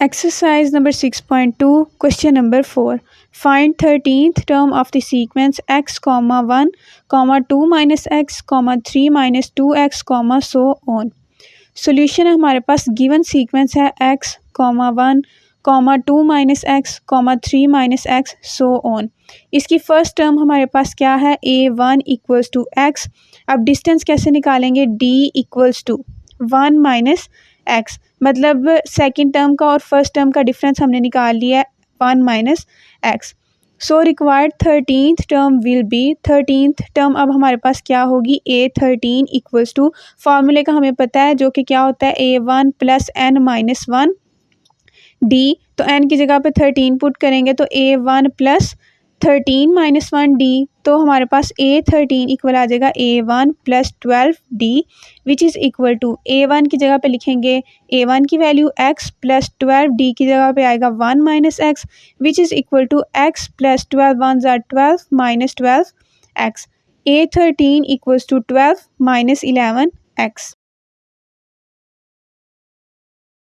Exercise number 6.2, question number 4. Find 13th term of the sequence x, 1, 2 minus x, 3 minus 2x, so on. Solution है हमारे पास given sequence है x, 1, 2 minus X, 3 minus X, so on. इसकी first term हमारे पास क्या है, a1 equals to X. अब डिस्टेंस कैसे निकालेंगे, d equals to 1 minus X, मतलब सेकंड टर्म का और फर्स्ट टर्म का डिफरेंस हमने निकाल लिया है 1 minus X. So required 13th term will be, 13th term अब हमारे पास क्या होगी, a13 इक्वल्स टू, फार्मूले का हमें पता है जो कि क्या होता है, a1 plus n minus 1 d, तो n की जगह पे 13 पुट करेंगे तो a1 प्लस 13 माइनस 1 d, तो हमारे पास a13 इक्वल आ जाएगा a1 plus 12 d, which is equal to a1 की जगह पे लिखेंगे a1 की वैल्यू x प्लस 12 d की जगह पे आएगा 1 minus X, which is equal to x plus 12 1 ज़ा 12 minus 12 x। a13 equals to 12 minus 11 x।